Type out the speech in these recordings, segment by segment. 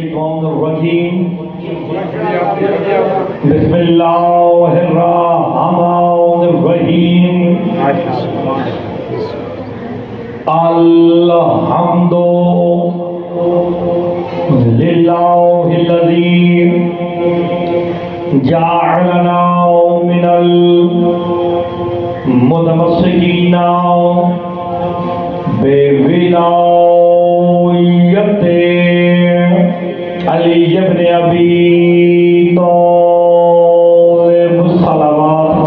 الشيطان الرجيم بسم الله الرحمن الرحيم الحمد لله الذي جعلنا من المتمسكين بولایت علی ابن ابی طالب صلوات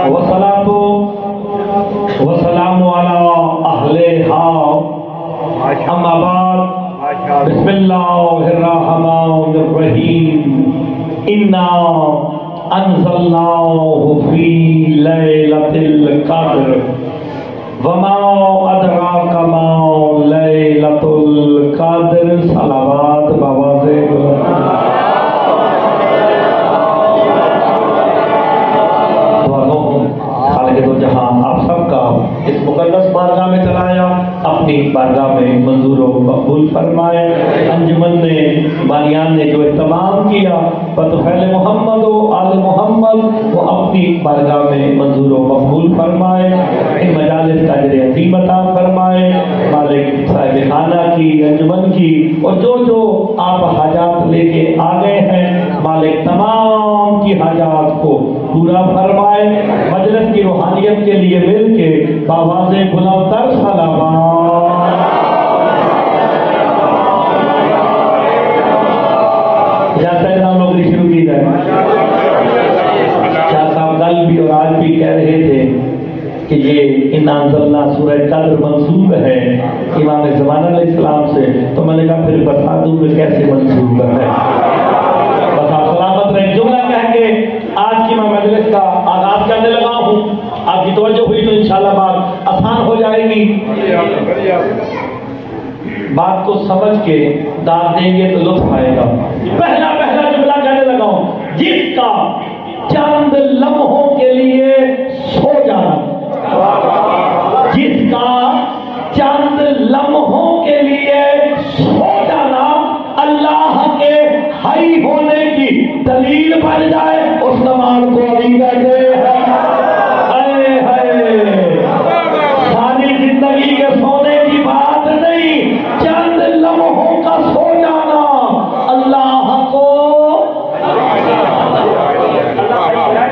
والصلاة والسلام على اہلہا اما بعد بسم اللہ الرحمن الرحیم انا انزلناه فی لیلۃ القدر وما ادراک ما لیلۃ القدر صلوات بواضح خالق دو جہان آپ سب کا اس مقدس بارگاہ میں چلایا اپنی بارگاہ میں منظور و مقبول فرمائے انجمن نے بانیان نے جو اہتمام کیا فتحل محمد و آل محمد وہ اپنی بارگاہ میں منظور و مقبول فرمائے ان مجالس کا اجر عظیم عطا فرمائے مالک صاحب خانہ کی انجمن کی اور جو آپ حاجات لے کے آ گئے ہیں مالک تمام کی حاجات کو پورا فرمائے مجلس کی روحانیت کے لیے مل کے باواز بلند تر صلوات جیسے ہم لوگ نے شروع کی جائے شاہ صاحب کل بھی اور آج بھی کہہ رہے تھے کہ یہ انا انزلنا سورہ قدر منسوب ہے امام زمان علیہ السلام سے تو میں نے کہا پھر بتا دوں کہ کیسے منسوب ہے بس آپ سلامت رہیں جملہ کہہ کے آج کی میں مجلس کا آغاز کرنے لگا ہوں آپ کی توجہ ہوئی تو انشاءاللہ بات آسان ہو جائے گی بات کو سمجھ کے داد دیں گے تو لطف آئے گا پہلا جملہ کہنے لگا ہوں جس کا چند لمحوں کے لیے سو جانا جس کا چند لمحوں کے لیے سو جانا اللہ کے حی ہونے کی دلیل بن جائے اس نماز کو علی کہتے ہیں ساری زندگی کے سونے کی بات نہیں چند لمحوں کا سو جانا اللہ کو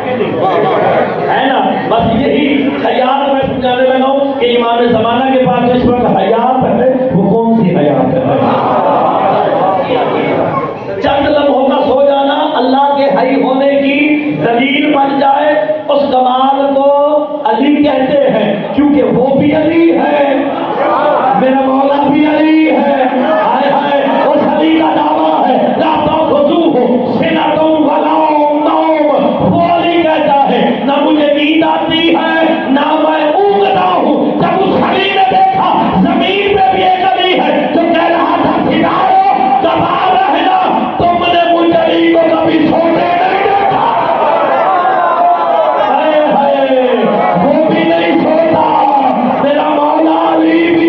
ہے نا بس یہی حیات میں سمجھانے لگا ہوں کہ امام زمانہ کے پاس اس وقت حیات ہے وہ کون سی حیات ہے چند لمحوں کا سو جانا اللہ کے حی ہونے کی دلیل بن جائے اس کمال کو علی کہتے ہیں کیونکہ وہ بھی علی ہے میرا مولا بھی علی ہے ہائے ہائے اس علی کا دعویٰ ہے لا تأخذوہ سنۃ ولا نوم وہ علی کہتا ہے نہ مجھے نیند آتی ہے نہ میں اونگتا ہوں جب اس علی نے دیکھا زمین پہ بھی ایک علی ہے جو کہہ رہا تھا ستارو کبا رہنا تم نے مجھ علی کو کبھی سوتے نہیں دیکھا وہ بھی نہیں سوتا میرا مولا علی بھی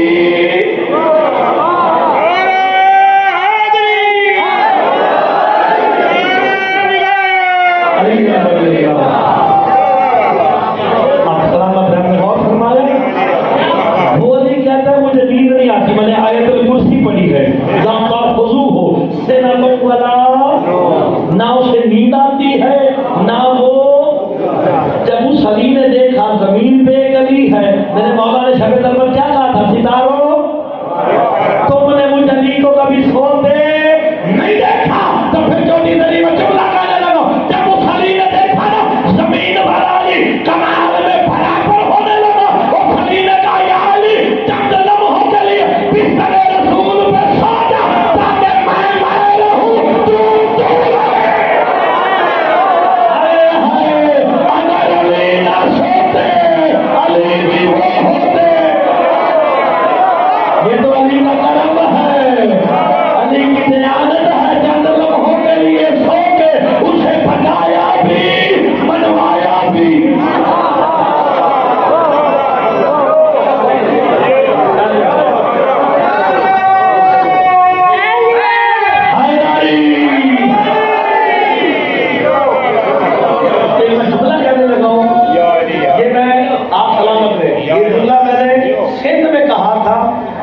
آپ سلامت رہنے غور فرمائیں وہ علی کہتا ہے مجھے نیند نہیں آتی میں نے آیت الکرسی پڑھی ہے لا تأخذوہ سنۃ ولا نہ اسے نیند آتی ہے نہ وہ جب اس علی نے دیکھا زمین پہ ایک علی ہے میرے مولا نے شب دربر کیا کہا تھا ستارو تم نے مجھ علی کو کبھی سوتے نہیں دیکھا تو پھر جو نیندری میں جملہ کہنے لگا جب اس علی نے دیکھا نا زمین پر علی کمال میں برابر ہونے لگا اس علی نے کہا یا علی چند لمحوں کے لیے بستر رسول پہ سو جا تاکہ میں رہوں تو اگر علی نہ سوتے علی بھی وہ ہوتے تھا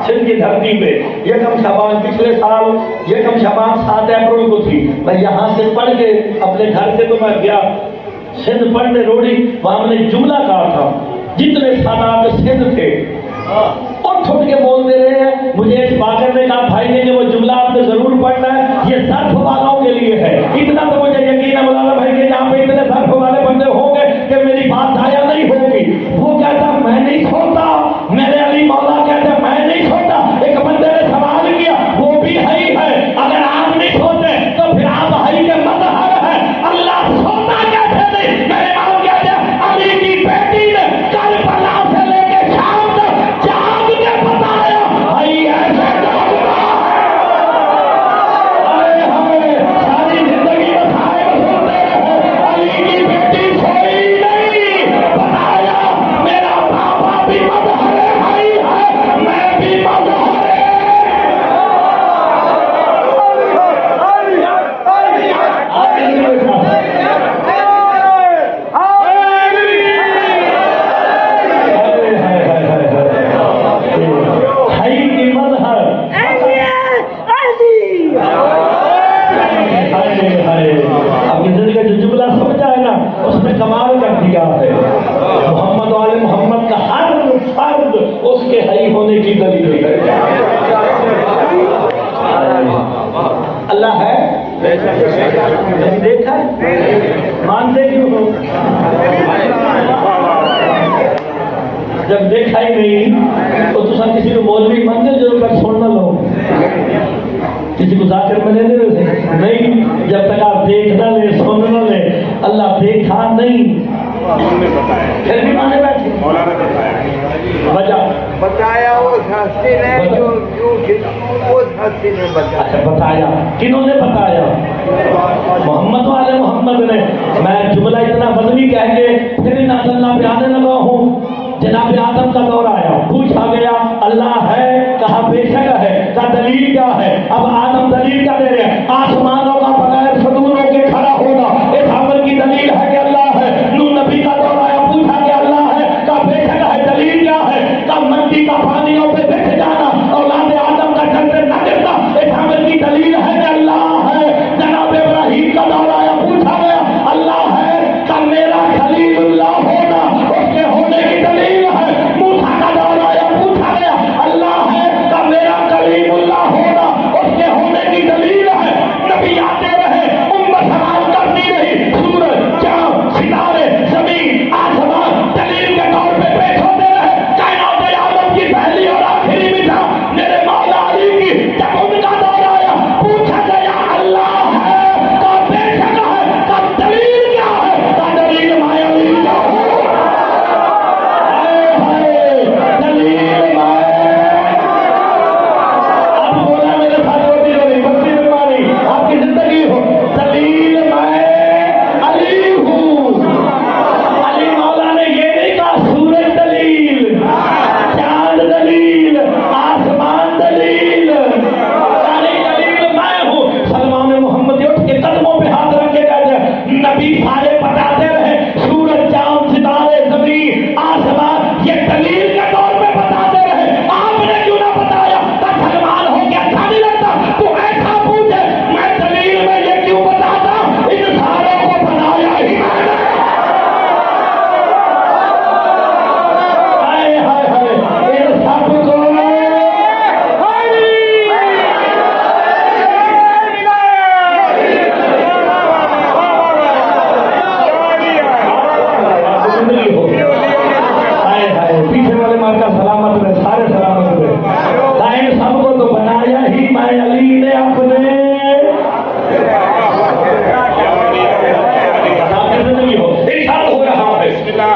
سندھ کی دھرتی پہ یکم شعبان پچھلے سال یکم شعبان 7 اپریل کو تھی. میں یہاں سے پڑھ کے اپنے گھر سے تو میں گیا سندھ پڑھنے روڑی, وہاں میں نے جملہ کہا تھا جتنے سادات سندھ تھے اٹھ کے بولتے رہے ہیں. مجھے اس باقر نے کہا بھائی نے وہ جملہ آپ نے ضرور پڑھنا ہے, یہ ظرف والوں کے لیے ہے. اتنا تو مجھے یقین ہے مولانا بھائی کہ جہاں پہ اتنے ظرف والے بندے ہوں گے کہ میری بات ضائع نہیں ہوگی. وہ کہتا میں نہیں سوتا, میرے علی مولا کہتے میں نہیں سوتا. ایک بندے نے سوال کیا وہ بھی ہے ہی ہے, اگر آپ نہیں سوتے تو پھر آپ ہی کے مظہر ہے, اللہ سوتا کیسے نہیں. میرے ماں کہتے علی کی بیٹی نے کربلا سے لے کے شام تک جاگ کے بتایا بھائی ایسے جاگتا ساری زندگی بسائے سنتے رہے. علی کی بیٹی سوئی نہیں, بتایا میرا بابا بھی مظہر ہے, میں بھی مظہر کمال کر دیا ہے. محمد والے محمد کا ہر فرد اس کے حی ہونے کی دلیل ہے. اللہ ہے دیکھا مانتے کیوں ہو, جب دیکھا ہی نہیں تو تصا کسی کو مولوی مانتے جو تک سن نہ لو, کسی کو ذاکر میں لے دے نہیں, جب تک آپ دیکھ نہ لے سن نہ لے. اللہ دیکھا نہیں پھر بھی مانے بیٹھے. وجہ بتایا اس ہستی نے جو اس ہستی نے بتایا. اچھا بتایا کنہوں نے بتایا؟ محمد والے محمد نے. میں جملہ اتنا وزنی کہہ کے پھر ان اللہ پہ آنے لگا ہوں. جناب آدم کا دور آیا, پوچھا گیا اللہ ہے, کہا بے شک ہے, کا دلیل کیا ہے؟ اب آدم دلیل کیا دے رہے ہیں؟ آسمانوں کا بغیر ستونوں کے کھڑا ہونا اس عمل کی دلیل ہے کہ اللہ ہے. نوح نبی کا دور آیا, پوچھا کہ اللہ ہے, کا بے شک ہے, دلیل کیا ہے؟ کا منڈی کا پانیوں پہ بچ جانا اولاد آدم کا چلتے نہ گرنا اس عمل کی دلیل ہے کہ اللہ ہے. جناب ابراہیم کا دور آیا, پوچھا گیا اللہ ہے, کا میرا خلیل اللہ ہونا اس کے ہونے کی دلیل ہے. موسیٰ کا دور آیا, پوچھا گیا اللہ ہے, کا میرا کلیم اللہ ہونا اس کے ہونے کی دلیل ہے. نبی آتے رہے, امت سوال کرتی رہی, سورج چاند ستارے زمین آسمان دلیل کے طور پہ پیش ہوتے رہے. کائنات عالم کی پہلی اور آخری مثال میرے مولا علی کی. جب ان کا دور آیا, پوچھا گیا اللہ ہے, کا بے شک ہے, کا دلیل کیا ہے؟ کا دلیل مایا علی کا ہو. دلیل اب بولا میرے ساتھ ہوتی رہی بستی میں ماری آپ کی زندگی ہو. دلیل میں علی ہوں. علی مولا نے یہ نہیں کہا سورج دلیل, چاند دلیل, آسمان دلیل, ساری دلیل میں ہوں. سلمان محمد اٹھ کے قدموں پہ ہاتھ رکھ کے کہتے ہیں نبی سارے بتاتے رہے سورج چاند ستارے زمین آسمان یہ دلیل کے طور پہ بتاتے رہے, آپ نے کیوں نہ بتایا؟ سلمان ہو کے اچھا نہیں لگتا تو ایسا پوچھے میں دلیل میں یہ کیوں بتاتا, ان ساروں کو بنایا ہی میں نے. ہائے ہائے ہائے ان سب کو زندگی ہو. ہائے ہائے پیچھے والے مار کا سلامت رہے, سارے سلامت رہے. ان سب کو تو بنایا ہی میں علی نے اپنے. زندگی ہو ارشاد ہو رہا ہے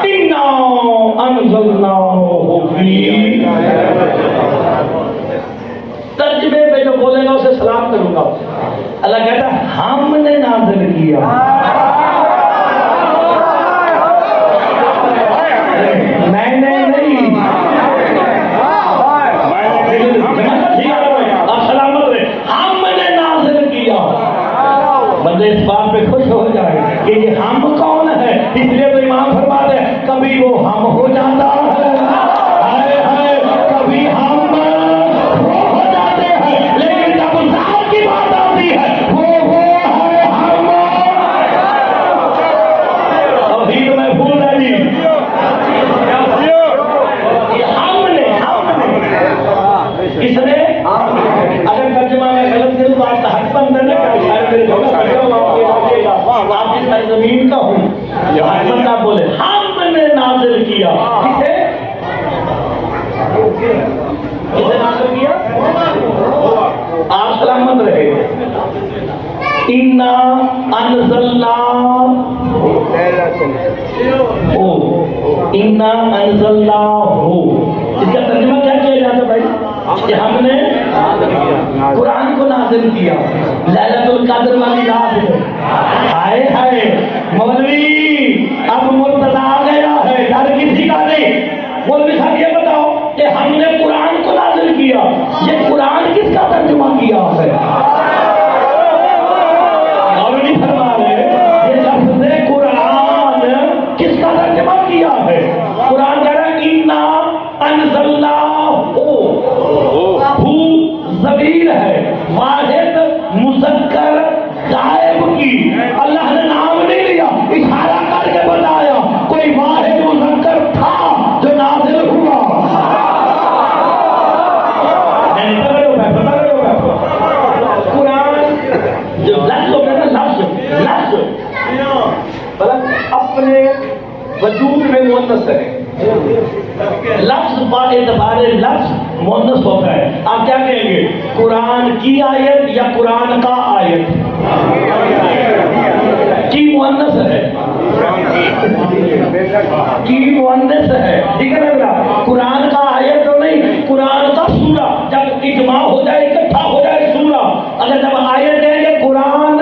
اِنَّا أَنزَلْنَاهُ فِي. ترجمے پہ جو بولے گا اسے سلام کروں گا. اللہ کہتا ہے ہم نے نازل کیا. میں نے نہیں. سلامت رہے, ہم نے نازل کیا. بندے اس بات پہ خوش ہو جائے کہ یہ ہم کون ہے. اس لیے تو امام فرماتے ہیں کبھی وہ ہم ہو جاتا ہے, کبھی ہم اِنَّا أَنزَلْنَا ہو، اِنَّا أَنزَلْنَا ہو، اس کا ترجمہ کیا کیا جاتا بھائی؟ کہ ہم نے قرآن کو نازل کیا، لیلۃ القدر والی رات ہے۔ ہائے ہائے مولوی، اب مرتضی آ گیا ہے، ڈر کسی کا نہیں۔ مولوی صاحب یہ بتاؤ کہ ہم نے قرآن کو نازل کیا، یہ قرآن کس کا ترجمہ کیا ہے؟ اور نہیں فرما رہے یہ لفظ قرآن کس کا ترجمہ کیا ہے؟ قرآن کہہ رہا ہے اِنَّا أَنزَلْنَاهُ، ہو ضمیر ہے واحد مذکر غائب کی، اللہ نے نام نہیں لیا، اشارہ کر کے بتایا کوئی واحد مذکر تھا جو نازل ہوا۔ قرآن جو لفظ ہوگا نا، لفظ اپنے وجود میں مؤنث ہے، لفظ با اعتبار لفظ مؤنث ہوتا ہے۔ آپ کیا کہیں گے؟ قرآن کی آیت یا قرآن کا آیت؟ کی مؤنث ہے، کی مؤنث ہے، ٹھیک ہے نا؟ قرآن کا آیت تو نہیں، قرآن کا سورہ جب اجماع ہو جائے، اکٹھا ہو جائے سورہ، اگر جب آیت ہے کہ قرآن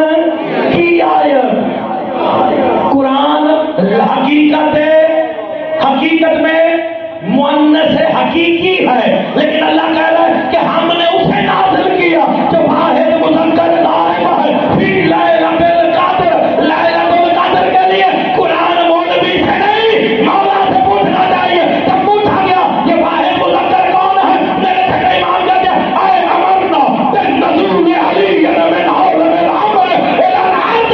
کی آیت، قرآن حقیقت میں مؤنث حقیقی ہے، لیکن اللہ کہہ رہا ہے کہ ہم نے اسے نازل کیا جو واحد مذکر غائب ہے، فی لیلۃ القدر، لیلۃ القدر کے لیے قرآن مولوی سے نہیں مولا سے پوچھنا چاہیے۔ جب پوچھا گیا یہ واحد مذکر کون ہے، میرے تھے امام کہتے ہیں اے امرنا بالنزول علی من حول الامر الى العرض،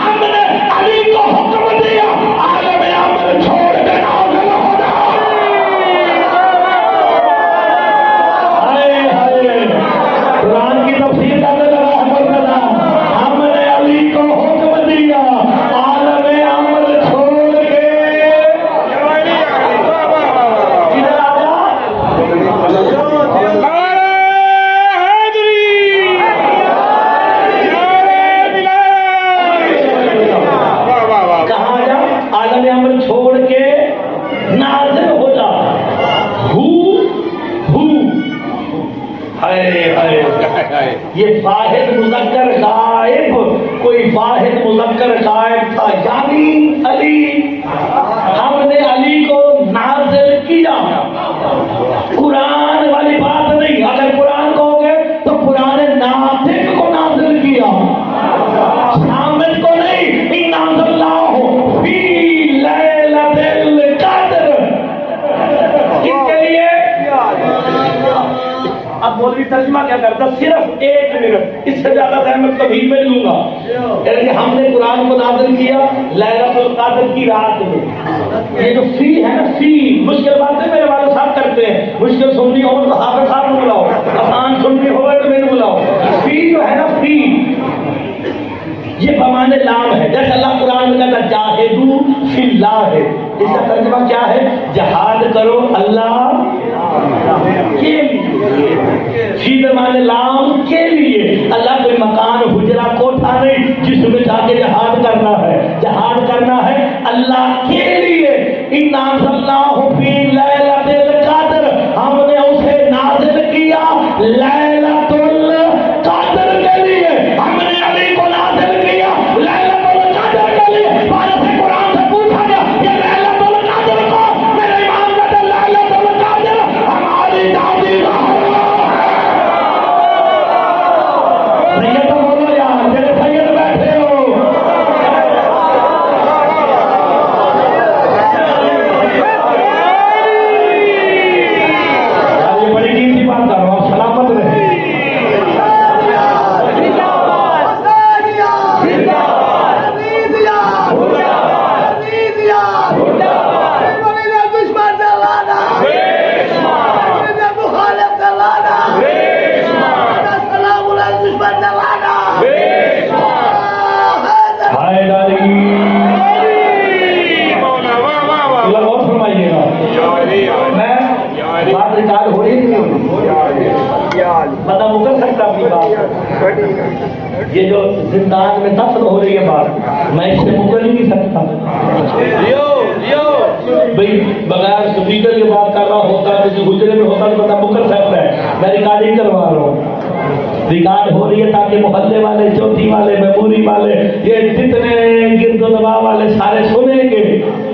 ہم نے علی کو حکم دیا عالم امر چھوڑ کے نازل ہو جا۔ قرآن کی تفسیر کرنے لگا ہے مرتضی، ہم نے علی کو حکم دیا عالم امر چھوڑ کے کدھر آ جا؟ کہاں جا؟ عالم امر چھوڑ کے نازل ہو جا۔ یہ واحد مذکر غائب، کوئی واحد مذکر غائب تھا، یعنی علی، ہم نے علی کو نازل کیا۔ قرآن والی بات نہیں، اگر قرآن کہو گے تو قرآن ناطق کو نازل کیا، سامد کو نہیں۔ اِنَّا أَنزَلْنَاهُ فِي لَيْلَةِ الْقَدْرِ، کس کے لیے؟ اب مولوی ترجمہ کیا کرتا؟ صرف 1 منٹ، اس سے زیادہ ٹائم میں کبھی میں لوں گا۔ یعنی کہ ہم نے قرآن کو نازل کیا لیلۃ القدر کی رات میں۔ یہ جو فی ہے نا، فی مشکل باتیں میرے والد صاحب کرتے ہیں، مشکل سننی ہو تو حافظ صاحب کو بلاؤ، آسان سننی ہو تو میرے بلاؤ۔ فی جو ہے نا، فی یہ بمانے لام ہے، جیسے اللہ قرآن میں کہتا جاہدو فی اللہ ہے، اس کا ترجمہ کیا ہے؟ جہاد کرو اللہ کے لیے، فی بمانے لام کے لیے۔ اللہ کوئی مکان حجرہ کوٹھا نہیں جس میں جا کے جہاد کرنا ہے، جہاد کرنا ہے اللہ کے لیے۔ اِنَّا أَنزَلْنَاهُ فِي لَيْلَةِ الْقَدْرِ، ہم نے اسے نازل کیا لیلۃ القدر کے لیے، ہم نے علی کو نازل کیا لیلۃ القدر کے لیے۔ بارہ سے قرآن سے پوچھا گیا یہ لیلۃ القدر کو، میرے امام کہتے ہیں لیلۃ القدر ہماری دادی سید تو بولو یار، میرے سید بیٹھے ہو، بندہ مکر سکتا اپنی بات؟ یہ جو زندان میں دفن ہو رہی ہے بات، میں اس سے مکر ہی نہیں سکتا بھئی بغیر سپیکر کی بات کر رہا ہوتا، کسی حجرے میں ہوتا تو بندہ مکر سکتا ہے. میں ریکارڈنگ کروا رہا ہوں، ریکارڈ ہو رہی ہے تاکہ محلے والے، چوتھی والے، میموری والے، یہ جتنے گرد و نواح والے سارے سنیں گے.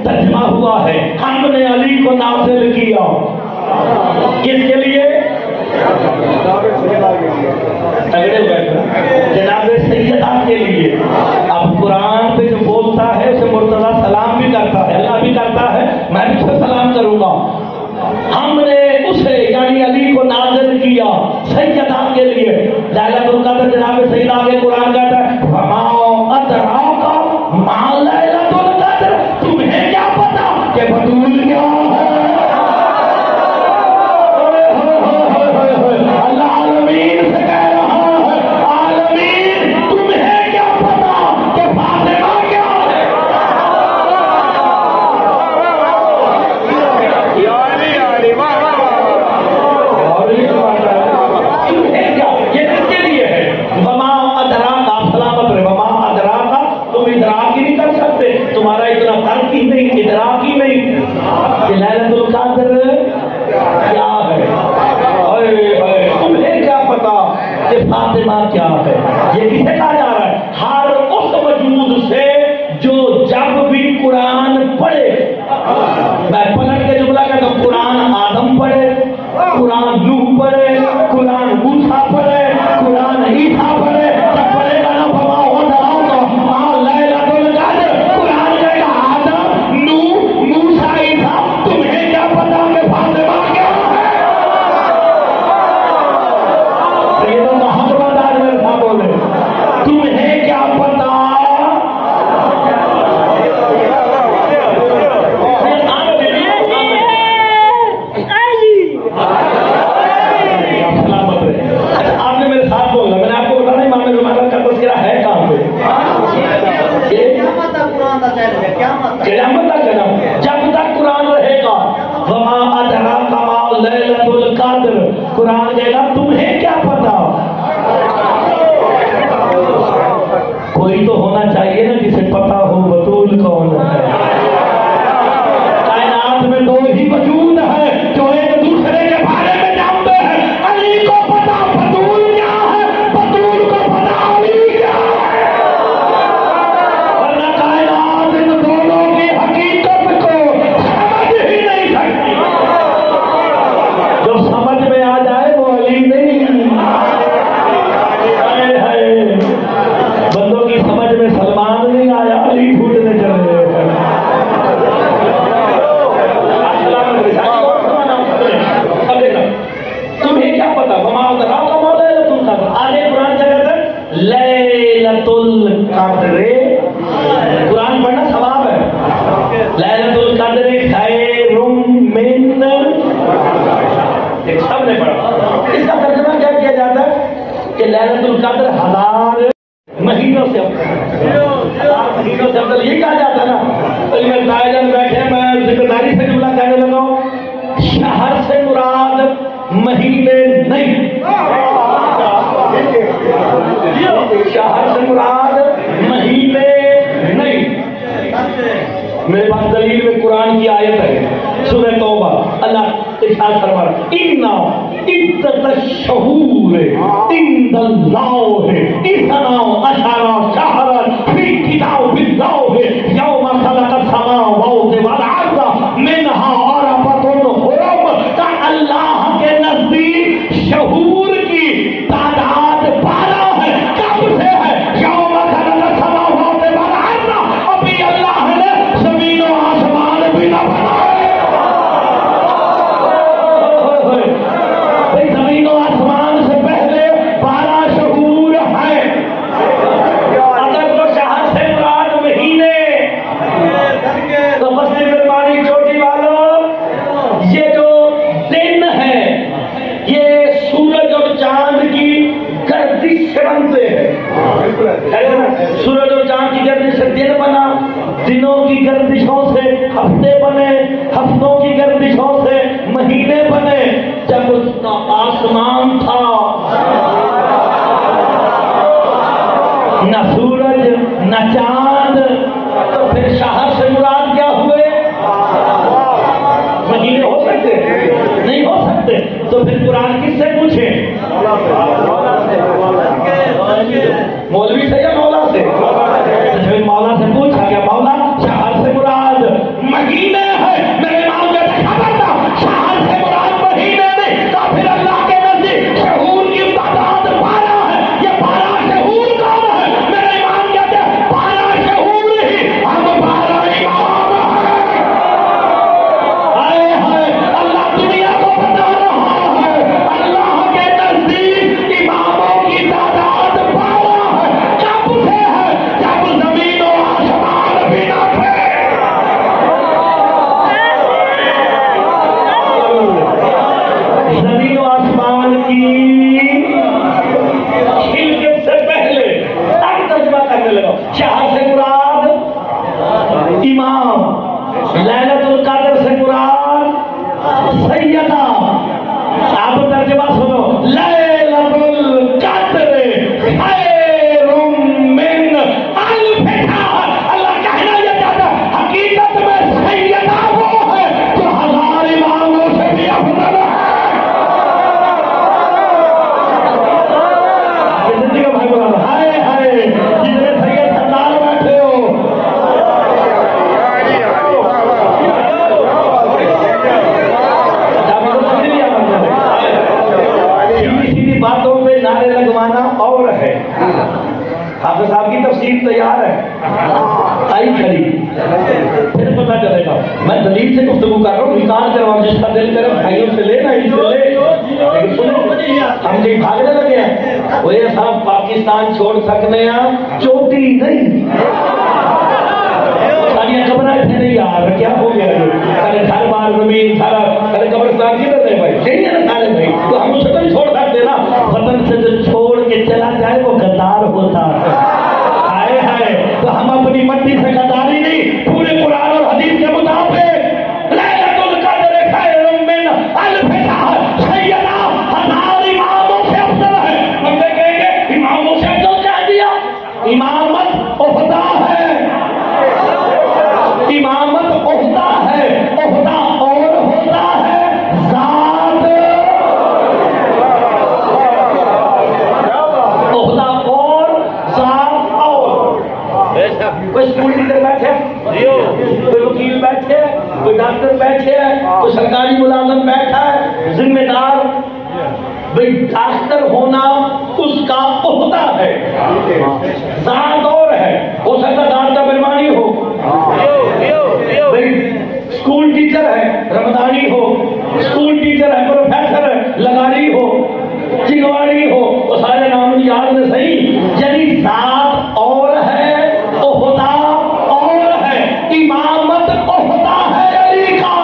ترجمہ ہوا ہے، ہم نے علی کو نازل کیا کس کے لیے؟ تگڑے بیٹھنا جناب سیدہ کے لیے. اب قرآن پہ جو بولتا ہے اسے مرتضیٰ سلام بھی کرتا ہے، اللہ بھی کرتا ہے، میں بھی اسے سلام کروں گا. ہم نے اسے یعنی علی کو نازل کیا سیدہ کے لیے. لیلۃ القدر جناب سیدہ کے قرآن کہتا ہے وَمَا أَدْرَاكَ مَا لَيْلَةُ الْقَدْرِ، تمہیں کیا پتا کہ بطول کیا ہے؟ فاطمہ کیا ہے؟ یہ کسے کہا جا رہا ہے؟ ہر اس وجود سے جو جب بھی قرآن پڑھے، میں پلٹ کے جملہ کہتا ہوں، قرآن آدم پڑھے، قرآن نوح پڑھے، قرآن موسیٰ پڑھے، قرآن عیسیٰ پڑھے، جب پڑھے گا نا فما ودراک لیلۃ القدر، قرآن کہے گا آدم، نوح، موسیٰ، عیسیٰ، تمہیں کیا پتا کہ فاطمہ کیا ہے؟ یہ تو محمد آج میرے ساتھ بولے، تمہیں کیا پتا؟ آپ نے میرے ساتھ بولنا، میں نے آپ کو بتانا امام زمانہ کا تذکرہ ہے کہاں پہ؟ قیامت تک ہے نا، جب تک قرآن رہے گا. وما ادراک ما لیلۃ القدر، قرآن کہے گا تمہیں کیا پتا؟ کوئی تو ہونا چاہیے نا جسے پتا ہو بطول کون ہے. کائنات میں دو ہی وجود ہے جو ایک دوسرے کے بارے میں جانتے ہیں. علی کو پتا بطول کیا ہے، بطول کو پتا علی کیا ہے. ورنہ کائنات ان دونوں کی حقیقت کو سمجھ ہی نہیں سکتی. جو سمجھ میں آ جائے وہ علی نہیں. بندوں کی سمجھ میں سلمان نہیں آیا، علی ڈھونڈنے چلے. تمہیں کیا پتا؟ وما ادراک ما لیلۃ القدر. آگے قرآن کیا کہتا ہے؟ لیلۃ القدر. قرآن پڑھنا ثواب ہے. لیلۃ القدر خیر من، ایک سب نے پڑھا. اس کا ترجمہ کیا کیا جاتا ہے کہ لیلۃ القدر 1000 مہینوں سے مہینوں سے افضل. یہ کہا جاتا ہے نا. میں تائجن بیٹھے، میں ذمہ داری سے جملہ کہنے لگا ہوں، شہر سے مراد مہینے نہیں، شہر سے مراد مہینے نہیں. میرے پاس دلیل میں قرآن کی آیت ہے، سورہ توبہ. اللہ ارشاد فرما رہا ہے اِنَّ عِدَّتَ الشُّهُورِ عِندَ اللَّهِ اثنا عشر شهرا فِي كِتَابِ اللَّهِ يَوْمَ خَلَقَ السَّمَاوَاتِ وَالْأَرْضَ مِنْهَا أَرْبَعَةٌ حُرُمٌ. کہ اللہ کے نزدیک شہور کی تعداد 12 ہے. کب سے ہے؟ یوم خلق السماوات والارض. ابھی اللہ نے زمین و آسمان بھی نہ بنائے. زمین و آسمان سے پہلے 12 شہور ہیں. اگر تو شہر سے مراد مہینے تو مسجد مہربانی چوٹی والوں، یہ جو دن ہے یہ سورج اور چاند کی گردش سے بنتے ہیں. سورج اور چاند کی گردش سے دن بنا، دنوں کی گردشوں سے ہفتے بنے، ہفتوں کی گردشوں سے مہینے بنے. جب آسمان تھا نہ سورج نہ چاند، تو پھر شہر سے مراد کیا ہوئے؟ مہینے ہو سکتے نہیں ہو سکتے، تو پھر قرآن کس سے پوچھے؟ مولوی سے یا مولا سے؟ پھر مولا سے پوچھا گیا مولا شہر سے مراد مہینے ہے؟ میرے امام کہتے ہیں خبردار، شہر سے مراد مہینے نہیں، تو پھر اللہ کے نزدیک شہور کی تعداد 12 ہے، یہ 12 شہور کون ہے؟ میرے امام کہتے ہیں 12 شہور ہی ہم 12 امام ہیں۔ ہائے ہائے، اللہ دنیا کو بتا رہا ہے اللہ کے نزدیک اماموں کی تعداد 12 ہے۔ کب سے ہے؟ جب زمین و آسمان بھی نہ تھے۔ زمین و آسمان کی خلقت سے پہلے اب ترجمہ کرنے لگا، شہر سے مراد امام، لیلۃ القدر سے مراد سیدہ۔ اب ترجمہ سنو، لیلۃ القدر خیر من الف شہر۔ اللہ کہنا یہ چاہتا ہے حقیقت میں سیدہ وہ ہے جو 1000 اماموں سے بھی افضل ہے۔ زندگی کا بھائی بولا ہائے ہائے، جتنے سید سردار بیٹھے ہو، سیدھی باتوں پہ نعرے لگوانا اور ہے۔ حافظ صاحب کی تفسیر تیار ہے، آئی کھڑی، پھر پتہ چلے گا۔ میں دلیل سے گفتگو کر رہا ہوں، نکال کر ہم جس کا دل کرے بھائیوں سے لے، نہیں سے لے، لیکن سنیں ہم کہیں بھاگنے لگے ہیں۔ وہ یہ صاحب پاکستان چھوڑ سکنے ہیں، چوٹی نہیں، ساری قبریں تھے نہیں یار، کیا ہو گیا یہ؟ کل گھر بار زمین سارا کل قبرستان کدھر ہے بھائی؟ نہیں ہے نا سارے بھائی، تو ہم اسے تو نہیں چھوڑ سکتے نا۔ وطن سے جو چھوڑ کے چلا جائے وہ غدار ہوتا ہے۔ ہائے ہائے، تو ہم اپنی مٹی سے غداری نہیں، پورے قرآن اور حدیث کے مطابق لیلۃ القدر خیر من الف شہر، سیدہ 1000 اماموں سے افضل ہے۔ بندے کہیں گے اماموں سے افضل کہہ دیا، امامت عہدہ ہے، امامت عہدہ ہے، عہدہ اور ہوتا ہے ذات، عہدہ اور ذات اور۔ کوئی اسکول ٹیچر بیٹھے، کوئی وکیل بیٹھے، کوئی ڈاکٹر بیٹھے، کوئی سرکاری ملازم بیٹھا ہے، ذمہ دار، بھئی ڈاکٹر ہونا اس کا عہدہ ہے، ذات اور ہے، ہو سکتا ذات کا مہربانی ہو۔ اسکول ٹیچر ہے رمضانی ہو، اسکول ٹیچر ہے پروفیسر ہے لگاری ہو، چنگواری ہو، وہ سارے نام یاد میں صحیح، یعنی ذات اور ہے، عہدہ اور ہے۔ امامت عہدہ ہے علی کا،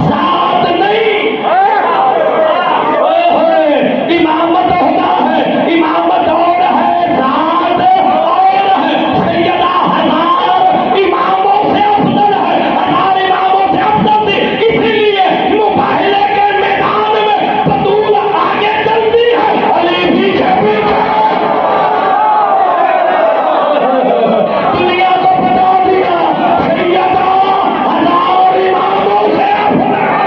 ذات نہیں۔ امامت عہدہ ہے، امامت اور ہے، ذات اور ہے۔ سیدہ 1000 اماموں سے افضل ہے، 1000 اماموں سے افضل تھی، اسی لیے مباہلے کے میدان میں بطول آگے چلتی ہے، علی بھی پیچھے۔ دنیا کو بتا دیا سیدہ 1000 اماموں سے افضل ہے۔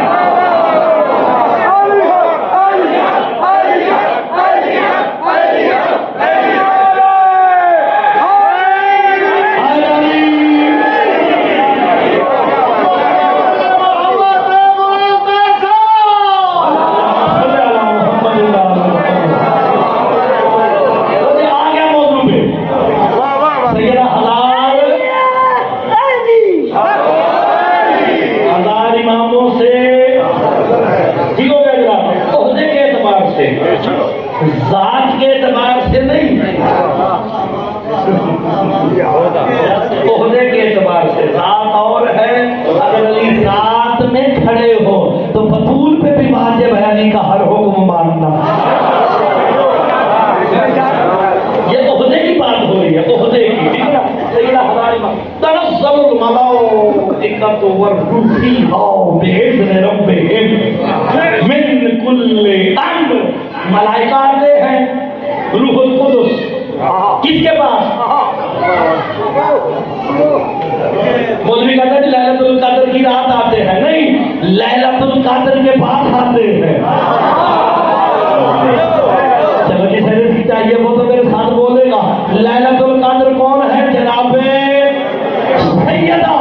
ذات کے اعتبار سے نہیں، عہدے کے اعتبار سے ذات اور ہے۔ اگر علی ذات میں کھڑے ہو تو بطول پہ بھی واجب ہے علی کا ہر حکم ماننا۔ یہ عہدے کی بات ہو رہی ہے، عہدے کی، ٹھیک ہے نا؟ سیدہ 1000 امام تنزل الملائکۃ والروح فیہا بإذن ربہم من کل امر۔ ملائکہ آتے ہیں، روح القدس کس کے پاس؟ مولوی کہتا ہے لیلۃ القدر کی رات آتے ہیں، نہیں، لیلۃ القدر کے پاس آتے ہیں۔ چلو جسے رزق چاہیے وہ تو میرے ساتھ بولے گا۔ لیلۃ القدر کون ہے؟ جناب سیدہ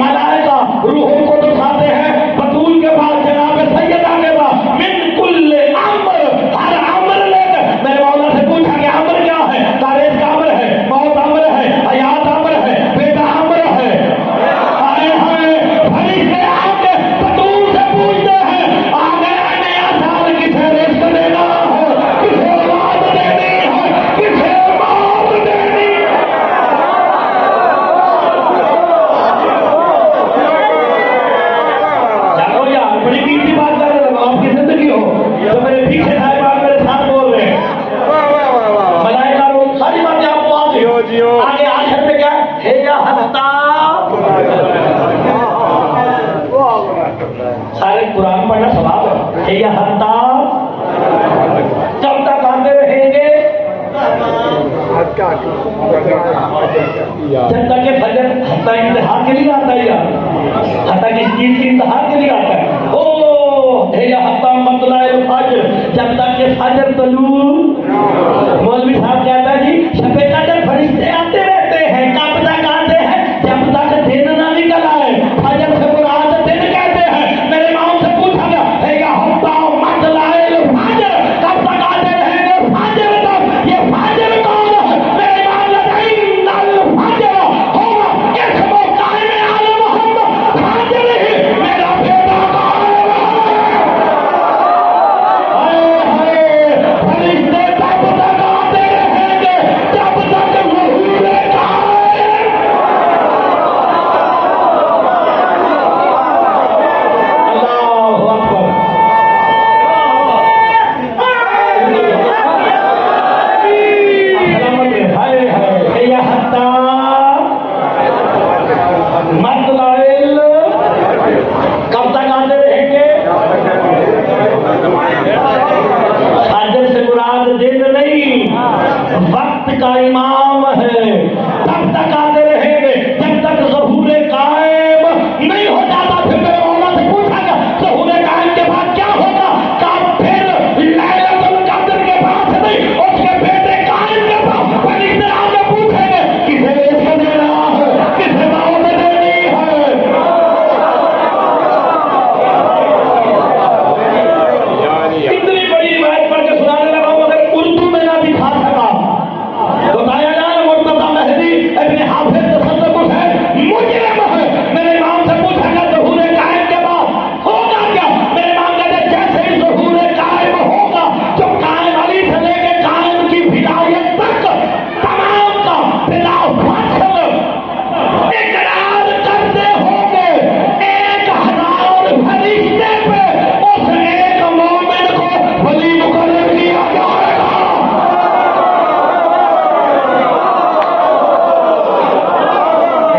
ملائکہ روح القدس آتے ہیں بطول کے پاس، جناب سیدہ کے پاس، من کل امر، ہر امر لے کر۔ میں مولا سے پوچھا کہ امر کیا ہے؟ تاریخ کا امر ہے، موت امر ہے، حیات امر ہے، بیٹا امر ہے۔ آئے ہمیں فرشتے آ کے بطول سے پوچھتے ہیں آ گیا نیا سال، کسے رزق دینا ہے، کسے اولاد دینی ہے، کسے موت دینی ہے۔ جانو یار بڑی قیمتی بات کر رہے ہو، آپ کی زندگی ہو تو میرے پیچھے صاحب آپ میرے ساتھ بول رہے ہیں۔ ملائکہ روح ساری باتیں آپ کو آگے آخر میں کیا ہے؟ یا ہستا سارے قرآن پڑھنا ثواب ہے۔ یا ہستا کب تک آتے رہیں گے؟ جب تک کہ فجر، حتیٰ انتہا کے لیے آتا ہے، حتیٰ کس چیز کی انتہا کے لیے آتا ہے؟ یا حتیٰ مطلع الفجر، جب تک کہ فجر طلوع۔ مولوی صاحب کہتا ہے جی شب قدر فرشتے آتے رہتے ہیں، کب تک آتے ہیں؟ جب تک دن نہ نکل آئے۔ فجر سے مراد دن کہتے ہیں۔ میرے امام سے پوچھا گیا یا حتیٰ مطلع الفجر، کب تک آتے رہیں گے؟ فجر تک۔ یہ فجر کون ہے؟ میرے امام لدین الفجر ہوگا اسم قائم علی محمد، فجر ہی میرا بیٹا قائم ہے۔ فرشتے تب تک آتے رہیں گے جب تک ظہور قائم۔ اللہ اکبر۔ ہائے ہائے یا حتیٰ مطلع کب تک آتے رہیں گے؟ فجر سے مراد دن نہیں، وقت کا امام ہے۔ تب تک آتے رہیں گے جب تک ظہور قائم نہیں ہو جاتا۔ پھر میرے مولا سے پوچھا گیا ظہور قائم کے بعد کیا ہوگا؟ کہا پھر لیلۃ القدر کے پاس نہیں، اس کے بیٹے قائم کے پاس فرشتے آ کے پوچھیں گے کسے رزق دینا ہے، کسے موت دینی ہے۔ اتنی بڑی روایت پڑھ کے سنانے لگا ہوں، اگر اردو میں نہ دکھا سکا تو بتایا جائے مرتضیٰ مہدی ابن حافظ تصدق حسین مجرم ہے۔ میرے امام سے پوچھا گیا ظہور قائم کے بعد ہوگا کیا؟ میرے امام کہتے ہیں جیسے ہی ظہور قائم ہوگا، جو قائم علی سے لے کے قائم کی ولایت تک تمام کا بلا فصل اقرار کرتے ہوں گے 1000 فرشتے پہ اس ایک مومن کو ولی مقرر کیا جائے گا۔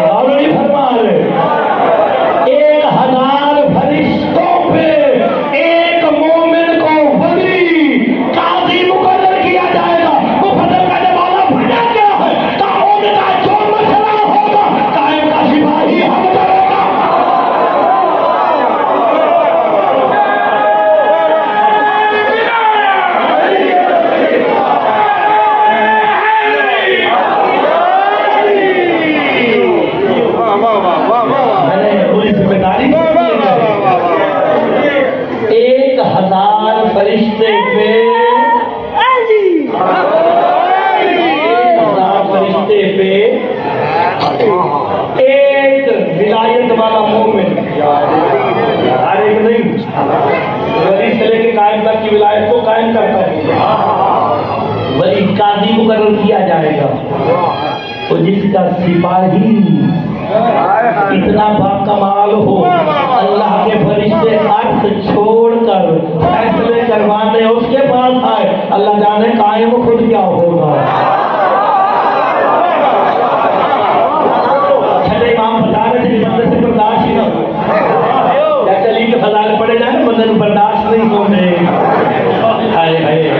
اور نہیں فرما رہے 1000 فرشتوں پہ ایک مومن کو ولی قاضی مقرر کیا جائے گا۔ مفسر کہنے والا وجہ کیا ہے؟ کہ ان کا جو مسئلہ ہوگا قائم کا سپاہی حل کرے گا۔ میں نے پوری ذمہ داری سے 1000 فرشتے پہ 1000 فرشتے پہ ایک ولایت والا مومن، ہر ایک نہیں، ولی سے لے کے قائم تک کی ولایت کو قائم کرتا ہے، ولی قاضی مقرر کیا جائے گا۔ تو جس کا سپاہی اتنا باکمال ہو، اللہ کے فرشتے عرض چھوڑ کر فیصلے کروانے اس کے پاس آئے، اللہ جانے قائم خود کیا ہوگا۔ چھٹے امام بتا رہے تھے بندے سے برداشت ہی نہ ہو، جیسے علی کے فضائل پڑے جائیں بندے کو برداشت نہیں ہوتے۔ ہائے ہائے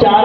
4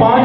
5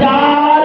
4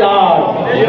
4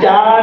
4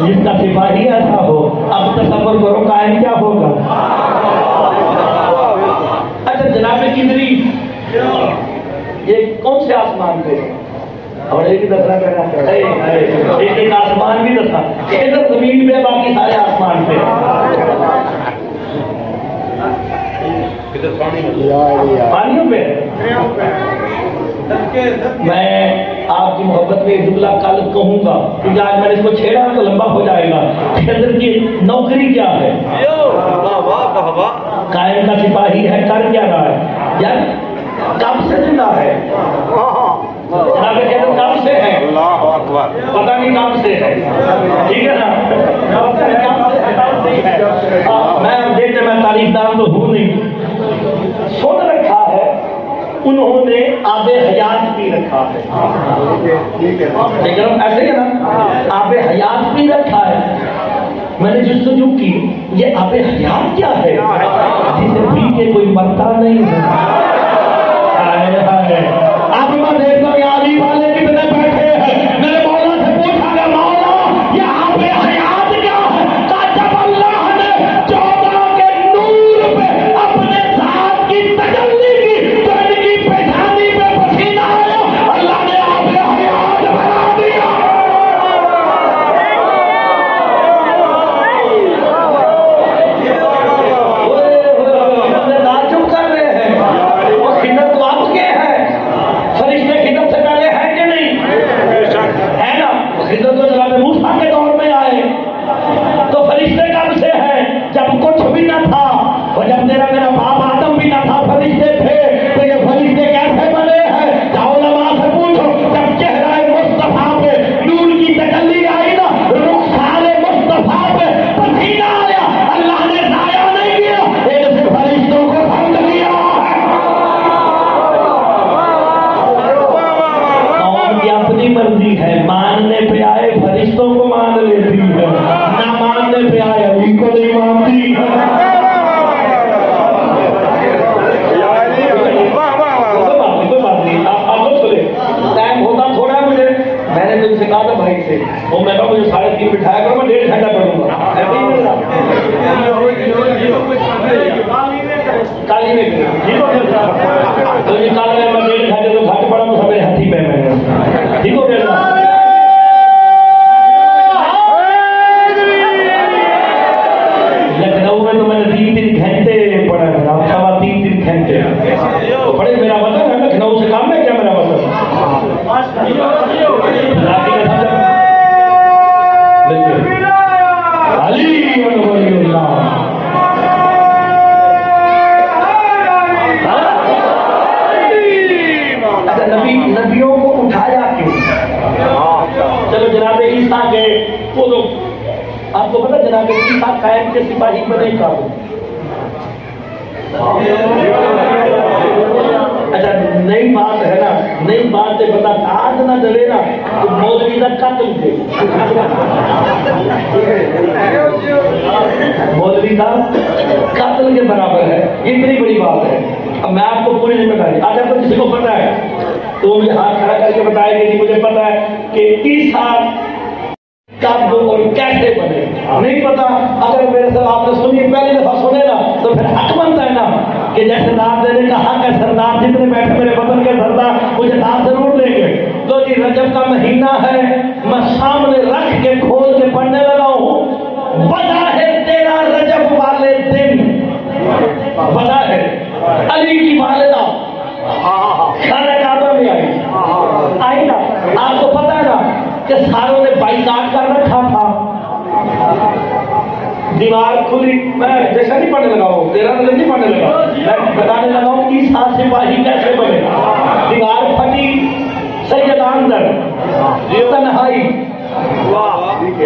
تو جس کا سپاہی ایسا ہو اب تصور کرو قائم کیا ہوگا. اچھا جناب ادریس یہ کون سے آسمان پہ اور ایک دسنا کرنا ایک آسمان بھی دسنا ادھر زمین پہ باقی سارے آسمان پہ. پانیوں پہ میں آپ کی محبت میں جملہ کل کہوں گا کیونکہ آج میں نے اس کو چھیڑا تو لمبا ہو جائے گا. خضر کی نوکری کیا ہے؟ قائم کا سپاہی ہے. کر کیا رہا ہے یار؟ کب سے زندہ ہے؟ جناب خضر کب سے ہے؟ پتہ نہیں کب سے ہے. ٹھیک ہے نا؟ میں دیکھتے میں تاریخ دان تو ہوں نہیں. سن رکھا ہے انہوں نے آب حیات پی رکھا ہے. لیکن ایسے ہی نا آب حیات پی رکھا ہے. میں نے جستجو کی یہ آب حیات کیا ہے جسے پی کے کوئی مرتا نہیں ہے. اب میں دیکھتا ہوں علی والے کتنے بیٹھے ہیں. میرے مولا سے پوچھا گیا مولا یہ آب حیات کیا ہے؟ کہا جب اللہ نے 14 کے نور پہ اپنے ذات کی تجلی کی تو ان کی پیشانی پہ پسینہ آیا اللہ نے آب حیات بنا دیا. تعجب کر رہے ہیں وہ خدمت تو آپ کے ہیں. فرشتے خدمت سے پہلے ہیں کہ نہیں ہے نا؟ خدمت تو جناب موسیٰ کے دور میں آئے تو فرشتے کب سے ہیں؟ جب کچھ بھی نہ تھا اور جب میرا باپ آدم بھی نہ تھا فرشتے تھے. تو یہ فرشتے کیسے بنے ہیں؟ جاؤ علماء سے پوچھو. جب چہرہ مصطفیٰ پہ نور کی تجلی آئی نا رخسار مصطفیٰ پہ پسینہ آیا اللہ نے ضائع نہیں کیا ایک سے فرشتوں کو بند کیا. قوم کی اپنی مرضی ہے. ماننے پہ آئے فرشتوں کو مان لیتی ہے نہ ماننے پہ آئے علی کو نہیں مانتی. کوئی بات نہیں آپ لوگ سنیں. ٹائم ہوتا تھوڑا ہے مجھے. میں نے تم سے کہا تھا بھائی سے وہ میں کہا مجھے 3:30 بٹھایا کرو میں 1.5 گھنٹہ پڑھوں گا. کالی میں تو یہ کال میں 1.5 گھنٹے تو گھٹ پڑا تو سب ہاتھی پہ میں ٹھیک ہو گیا. لکھنؤ میں تو میں نے 3 گھنٹے پڑھا تھا. 3.5 گھنٹے تو پڑھے. میرا وطن ہے لکھنؤ سے کام ہے کیا میرا وطن؟ نبیوں کو اٹھایا کیوں؟ چلو جناب عیسیٰ کے وہ تو آپ کو پتا جناب عیسیٰ قائم کے سپاہی بنے کا ہو. اچھا نئی بات ہے نا. نئی بات ہے بتا آگ نہ جلے نا تو مولوی کا قتل دے. مولوی کا قتل کے برابر ہے. اتنی بڑی بات ہے. اب میں آپ کو پوری نہیں بتائی. اگر تو کسی کو پتا ہے تو مجھے ہاتھ کھڑا کر کے بتائے کہ مجھے پتا ہے کہ عیسیٰ کب اور کیسے بنے. نہیں پتا. اگر میرے سے آپ نے سنی پہلی دفعہ سنے نا تو پھر حق بنتا ہے نا کہ جیسے داد دینے کا حق ہے. سردار جتنے بیٹھے میرے وطن کے سردار مجھے داد ضرور دیں گے. تو جی رجب کا مہینہ ہے میں سامنے رکھ کے کھول کے پڑھنے لگا ہوں. بظاہر تیرا رجب والے دن بظاہر علی کی والدہ خانہ کعبہ میں آئی نا. آپ کو پتا ہے نا کہ ساروں نے بائیکاٹ کر رکھا تھا. دیوار کھلی. میں جیسا نہیں پڑھنے لگا ہوں تیرا نظر نہیں پڑھنے لگا. میں بتانے لگا ہوں عیسیٰ سپاہی کیسے بنے. دیوار پھٹی. سید اندر تنہائی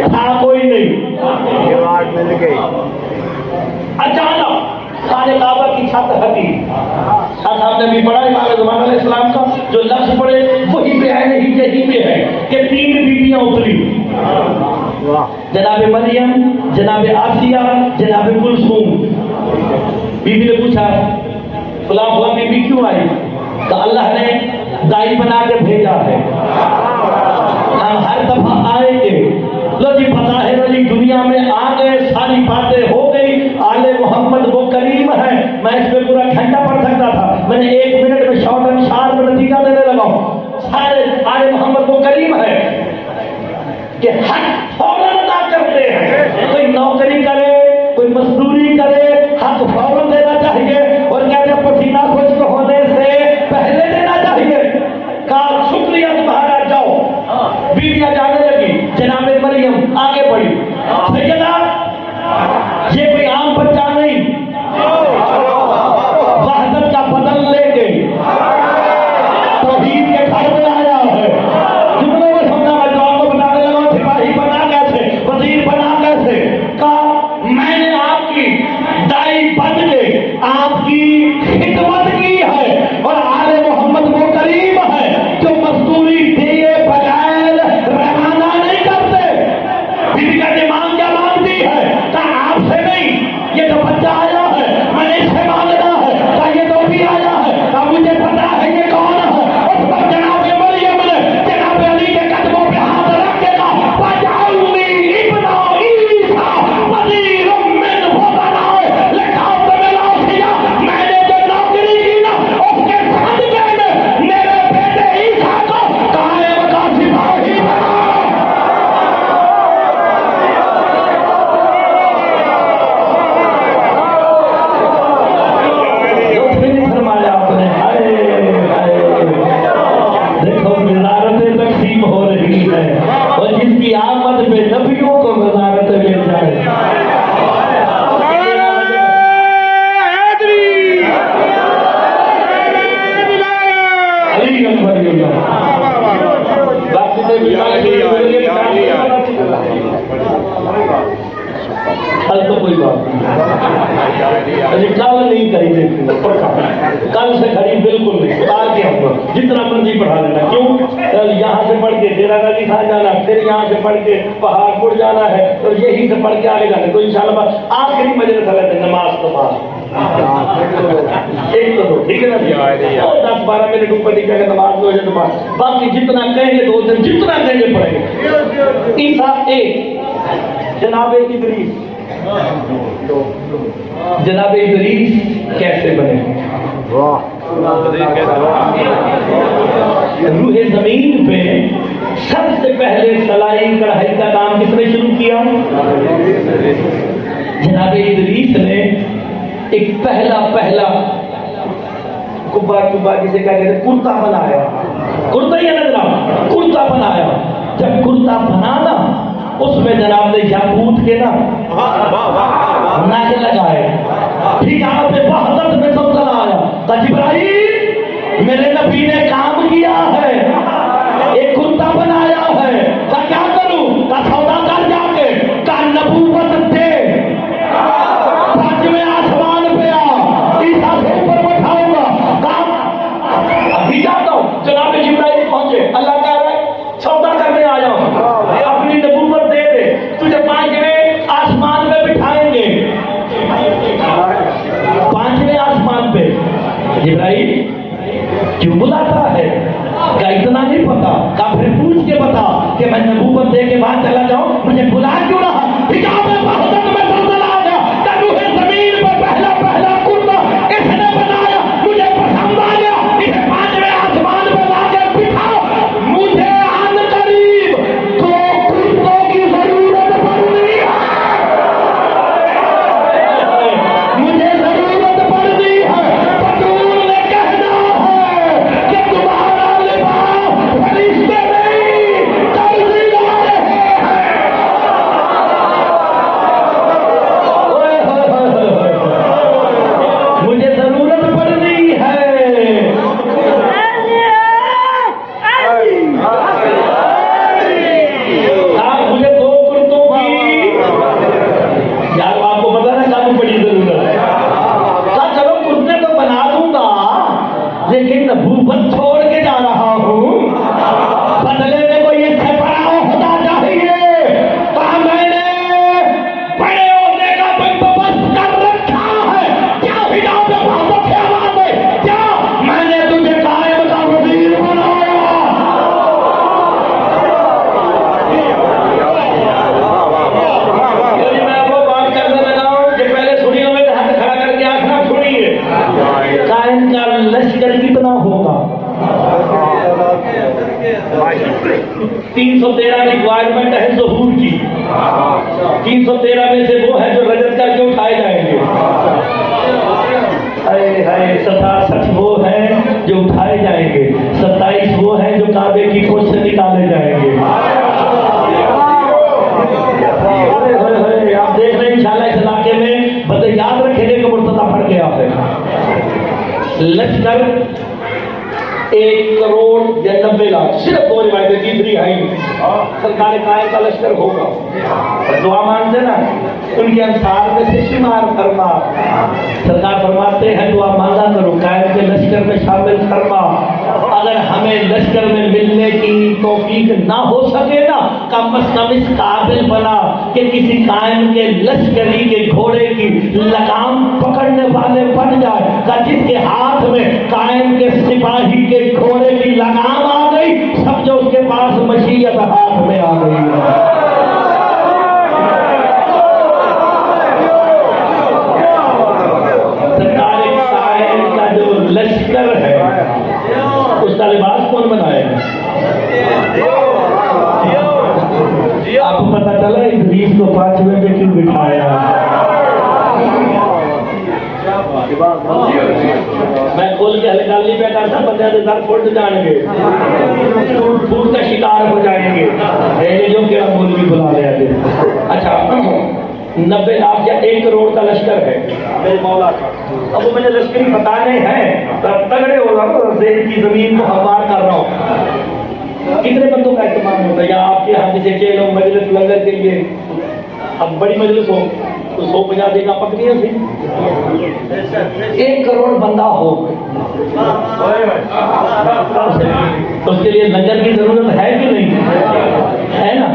تھا کوئی نہیں. دیوار مل گئی. اچانک خانہ کعبہ کی چھت ہٹی. صاحب نے بھی پڑھا امام زمان علیہ السلام کا جو لفظ پڑھے وہی پہ ہے نہیں یہی پہ ہے کہ 3 بیویاں اتری. جناب مریم جناب آسیہ جناب کلثوم. بیوی نے پوچھا فلاں فلاں بیوی کیوں آئی؟ تو اللہ نے دائی بنا کے بھیجا ہے. ہم ہر دفعہ آئیں گے. لو جی بظاہر علی دنیا میں آ گئے, ساری باتیں ہو گئی, آل محمد وہ کریم ہے. میں اس پہ پورا گھنٹہ پڑھ سکتا تھا, میں نے 1 منٹ میں شارٹ اینڈ شارپ نتیجہ دینے لگا ہوں. سارے آل محمد وہ کریم ہے کہ حق فوراً ادا کرتے ہیں. کوئی نوکری کرے, کوئی مزدوری کرے, حق فوراً دینا چاہیے, اور کہتے ہیں پسینہ خشک ہونے سے پہلے دینا چاہیے. کہا شکریہ تمہارا, جاؤ. بیویاں جانے لگی, جناب مریم آگے بڑھی, سیدہ یہ کوئی عام بچہ نہیں, وحدت کا بدل لے کے توحید کے گھر میں آیا ہے. جتنے کو سمجھا میں جواب کو بتانے لگا, سپاہی بنا کیسے, وزیر بنا کیسے. کہا میں نے آپ کی دائی بن کے آپ کی خدمت کی ہے, اور آل محمد وہ کریم ہے جو مزدوری دیے بغیر روانہ نہیں کرتے. بیوی کا دماغ کیا مانگتی ہے, کہا آپ سے نہیں, یہ تو بچہ آیا ہے میں نے اس سے مانگنا ہے. کہا یہ تو بھی آیا ہے, کہا مجھے پتا ہے یہ کون ہے. اس پر جناب مریم نے جناب علی کے قدموں پہ ہاتھ رکھ کے کہا وَجْعَلْنِي ابْنَ عِیسیٰ وَزِیرًا مِّنْ وَزِرَائِهِ. لکھا تمہیں لاسیا, میں نے جو نوکری کی نا اس کے صدقے میں میرے بیٹے عیسیٰ کو قائم کا سپاہی بنا. فرمایا آپ نے, دیکھو وزارتیں تقسیم ہو رہی ہے, اور جس کی آمد پہ نبیوں کو وزارتیں مل جائے. علی اکبر کل تو کوئی بات نہیں, کل نہیں کہیں دیکھتے پڑھا, کل سے کھڑی بالکل نہیں, آج کے ہم جتنا مرضی پڑھا لینا. کیوں یہاں سے پڑھ کے ڈیرہ غازی خان جانا, پھر یہاں سے پڑھ کے پہاڑ پور جانا ہے, اور یہی سے پڑھ کے آگے جانا ہے. تو انشاءاللہ آخری مجلس ہے نماز تو ایک تو دو, ٹھیک ہے نا جی, اور 10-12 منٹ اوپر نکل کے نماز ہو جائے نماز. باقی جتنا کہیں گے 2 دن جتنا کہیں گے پڑھیں گے. عیسیٰ ایک, جناب ادریس, جناب ادریس کیسے بنے؟ روح زمین پہ سب سے پہلے سلائی کڑھائی کا کام کس نے شروع کیا؟ جناب ادریس نے ایک پہلا کبا جسے کہتے ہیں کرتا بنایا. کرتا ہی ہے نا جناب, کرتا بنایا. جب کرتا بنانا اس میں جناب نے یاقوت کے نا ناک لگائے. ٹھیک ہے, آپ نے وحدت میں زلزلہ آیا. کہا جبرائیل میرے نبی نے کام کیا ہے, ایک کرتا بنایا ہے. کہا کیا کروں؟ کہا سودا کر جا کے. کہا نبوت دے, 5ویں آسمان پہ آ, عیسیٰ سے اوپر بٹھاؤں گا. کہا ابھی جاتا ہوں. جناب جبرائیل پہنچے, اللہ کہہ رہا ہے سودا کرنے آیا ہوں, اپنی نبوت دے دے, تجھے 5ویں آسمان پہ بٹھائیں گے. 5ویں آسمان پہ جبرائیل کیوں بلاتا ہے؟ کیا اتنا نہیں پتا؟ کہا پھر پوچھ کے بتا کہ میں نبوت دے کے بعد چلا جاؤں, مجھے بلا کیوں رہا؟ حجاب وحدت میں زلزلہ آ گیا. روح زمین پر پہلا کرتا اس نے بنایا, مجھے پسند آ گیا, اسے 5ویں آسمان پہ لا کے بٹھاؤ. مجھے عن قریب 2 کرتوں کی ضرورت پڑنی ہے, مجھے ضرورت پڑنی ہے. بطول نے کہنا ہے کہ تمہارا لباس فرشتے نہیں ترزی لا رہے ہیں. 313 ریکوائرمنٹ ہے ظہور کی، 313 میں سے وہ ہے جو رجت کر کے اٹھائے جائیں گے، 67 وہ ہیں جو اٹھائے جائیں گے، 27 وہ ہیں جو کعبے کی پوچھ سے نکالے جائیں گے۔ آپ دیکھ رہے ہیں انشاءاللہ اس علاقے میں بندے یاد رکھیں گے کہ مرتضیٰ پڑھ گیا ہے لشکر 1 کروڑ یا 90 لاکھ، صرف 2 روایتیں، تیسری آئی سرکار قائم کا لشکر ہوگا، دعا مانتے نا ان کے انصار میں سے شمار فرما، سرکار فرماتے ہیں دعا مانگا کرو قائم کے لشکر میں شامل فرما، اگر ہمیں لشکر میں ملنے کی توفیق نہ ہو سکے نا کم از کم اس قابل بنا کہ کسی قائم کے لشکری کے گھوڑے کی لگام پکڑنے والے بن جائے، کہ جس کے ہاتھ میں قائم کے سپاہی کے گھوڑے کی لگام آ گئی سمجھو اس کے پاس مشیت ہاتھ میں آ گئی ہے۔ لشکر ہے اس کا لباس کون بنائے گا؟ آپ کو پتا چلا ادریس کو 5ویں پہ کیوں بٹھایا؟ میں کھول کے ہلکال نہیں بیٹھا تھا، بندے سے در پھوٹ جائیں گے، پھوٹ کا شکار ہو جائیں گے، جو کہ ہم مولوی بلا رہے تھے۔ اچھا 90 لاکھ یا 1 کروڑ کا لشکر ہے میرے مولا کا، اب وہ مجھے لشکری بتانے ہیں تگڑے ہو رہا ہوں، ذہن کی زمین کو ہموار کر رہا ہوں۔ کتنے بندوں کا اہتمام ہوتا ہے یا آپ کے یہاں کسی چیل ہو مجلس لنگر کے لیے، اب بڑی مجلس ہو تو 150 دینا پکڑی ہے، 1 کروڑ بندہ ہو تو اس کے لیے لنگر کی ضرورت ہے کہ نہیں ہے نا؟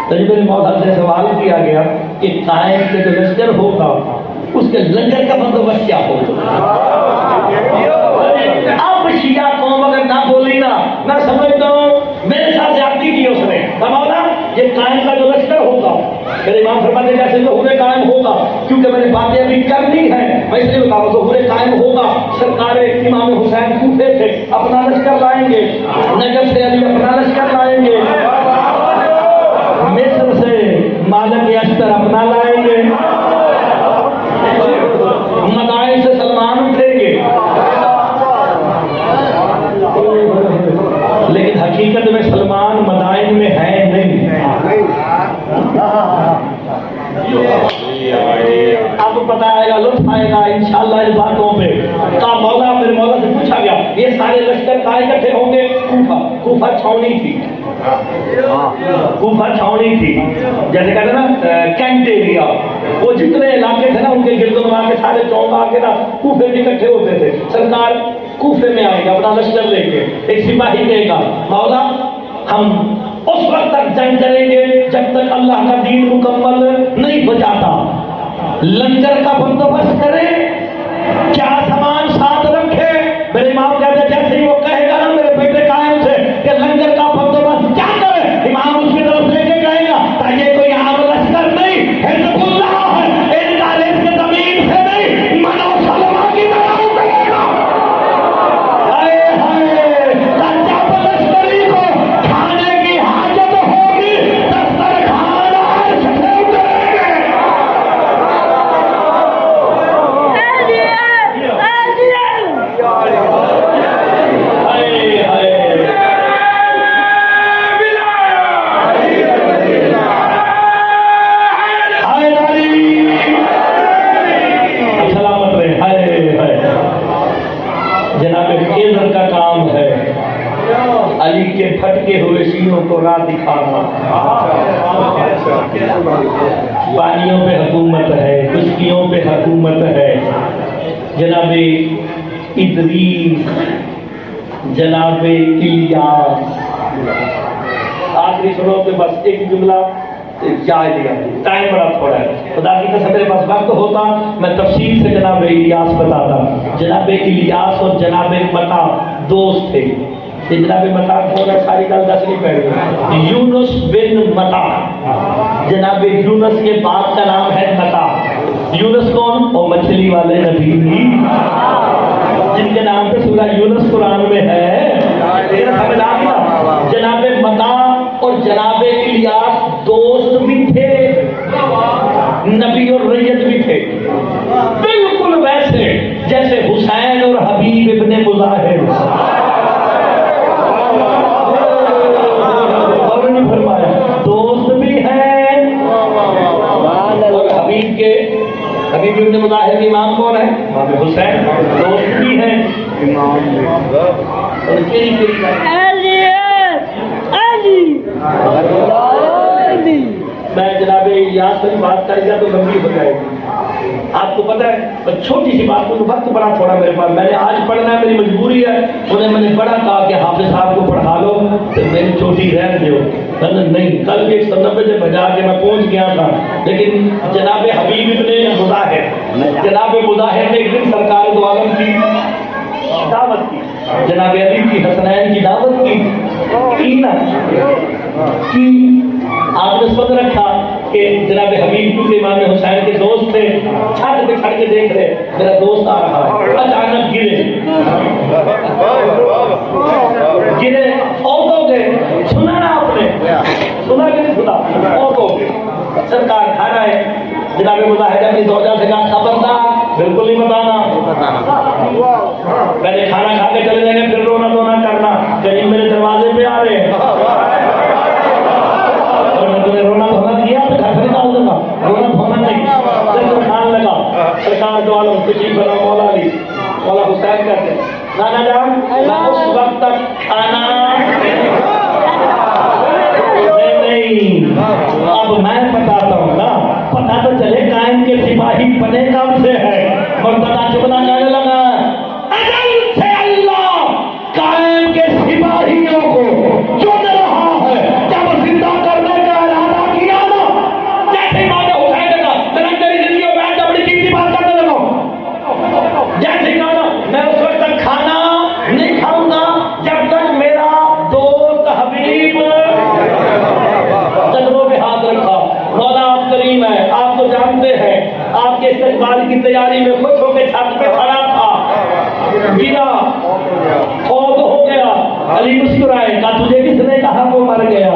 تجربہ مولا سے سوال کیا گیا کہ قائم کے جو لشکر ہوگا اس کے لنگر کا بندوبست کیا ہوگا؟ اب شیعہ قوم اگر نہ بولی نہ سمجھتا ہوں میرے ساتھ زیادتی کی اس نے، مولا یہ قائم کا جو لشکر ہوگا میرے امام فرماتے ہیں جیسے ظہور قائم ہوگا، کیونکہ میں نے باتیں ابھی کرنی ہے میں اس لیے بتا رہا ہوں، ظہور قائم ہوگا سرکار امام حسین کوفے سے اپنا لشکر لائیں گے، نجف سے علی اپنا لشکر لائیں گے، مصر سے مالک اشتر اپنا لائیں گے، مدائن سے سلمان اٹھیں گے، لیکن حقیقت میں سلمان مدائن میں ہے نہیں۔ اب پتہ آئے گا، لطف آئے گا انشاءاللہ اس باتوں پہ۔ کہا مولا، میرے مولا سے پوچھا گیا یہ سارے لشکر کہاں اکٹھے ہوں گے؟ کوفہ چھاؤنی تھی، کوفہ چھاؤنی تھی، جیسے کہتے ہیں نا کینٹ ایریا، وہ جتنے علاقے تھے نا ان کے گرد و نواح کے سارے چونک آ کے نا کوفے میں اکٹھے ہوتے تھے۔ سرکار کوفے میں آئے گا اپنا لشکر لے کے، ایک سپاہی کہے گا مولا ہم اس وقت تک جنگ کریں گے جب تک اللہ کا دین مکمل نہیں ہو جاتا، لنگر کا بندوبست کریں، کیا سامان ساتھ رکھے؟ میرے امام کہتے ہیں جیسے ہی وہ کہے گا نا میرے بیٹے قائم سے کہ لنگر کا بندوبست کیا کرے، امام اس کی طرف لے کے کہے گا تاکہ کوئی عام لشکر نہیں، حزب اللہ ہے، ان کا رزق زمین سے نہیں منو سلمہ کی طرح کرے گا۔ ہائے ہائے جب لشکری کو کھانے کی حاجت ہوگی دسترخوان عرش سے اتریں گے۔ جناب کیزر کا کام ہے علی کے پھٹکے ہوئے سینوں کو راہ دکھانا، پانیوں پہ حکومت ہے، خشکیوں پہ حکومت ہے۔ جناب ادریس، جناب الیاس، آخری سنو کہ بس ایک جملہ جائے دیا، ٹائم بڑا تھوڑا ہے، خدا کی قسم میرے پاس وقت ہوتا میں تفصیل سے جناب الیاس بتاتا۔ جناب الیاس اور جناب متا دوست تھے، جناب متا کون ہے ساری گل دس نہیں پڑ، یونس بن متا، جناب یونس کے باپ کا نام ہے متا۔ یونس کون؟ وہ مچھلی والے نبی جن کے نام پہ سورہ یونس قرآن میں ہے، سمجھا دوست بھی تھے، نبی اور ریت بھی تھے، بالکل ویسے جیسے حسین اور حبیب ابن مظاہر۔ اور نے فرمایا دوست بھی ہیں، اور حبیب ابن مظاہر کے امام کون ہے؟ امام حسین۔ دوست بھی ہیں، اور میں جناب یہاں سے بات کر گیا تو گمبھیر ہو جائے گی۔ آپ کو پتہ ہے چھوٹی سی بات کو وقت بڑا تھوڑا میرے پاس، میں نے آج پڑھنا ہے، میری مجبوری ہے۔ انہیں میں نے بڑا کہا کہ حافظ صاحب کو پڑھا لو تو میری چھوٹی رہ دو، نہیں کل کے 190 سے بجا کے میں پہنچ گیا تھا، لیکن جناب حبیب ابن مظاہر، جناب مظاہر نے ایک دن سرکار دو عالم کی دعوت کی، جناب علی کی حسنین کی دعوت کی آپ نے سن رکھا کہ جناب حبیب کیونکہ امام حسین کے دوست تھے، چھت پہ کھڑ کے دیکھ رہے میرا دوست آ رہا ہے، اچانک گرے فوت ہو گئے۔ سنا نا آپ نے، سنا کہ نہیں سنا؟ فوت ہو گئے، سرکار کھانا ہے، جناب مظاہر اپنی زوجہ سے کہا خبردار بالکل نہیں بتانا، پہلے کھانا کھا کے چلے جائیں گے پھر رونا دھونا کرنا، کہیں میرے دروازے پہ آ رہے ہیں اور میں تمہیں رونا دھونا کیا تو گھر سے نکال دوں گا، رونا دھونا نہیں۔ جب کھان لگا سرکار دو عالم خوشی بنا مولا علی مولا حسین کہتے ہیں نانا جان میں اس وقت تک کھانا نہیں، اب میں بتاتا ہوں نا، پتا تو چلے قائم کے سپاہی بنے کب سے ہے، مرتضی چبنا کہنے لگا اجل سے اللہ قائم کے سپاہیوں کو چن رہا ہے، جب زندہ کرنے کا ارادہ کیا نا، جیسے امام حسین نے کہا میں تیری زندگی میں بیٹھ جا بڑی قیمتی بات کرنے لگا، جیسے کہا میں اس وقت تک کھانا نہیں کھاؤں گا جب تک میرا دوست حبیب قدموں پہ ہاتھ رکھا۔ مولا آپ کریم ہے، آپ تو جانتے ہیں آپ کے استقبال کی تیاری میں خوش ہو کے چھت پہ کھڑا تھا، گرا فوت ہو گیا۔ علی مسکرائے کہا تجھے کس نے کہا وہ مر گیا؟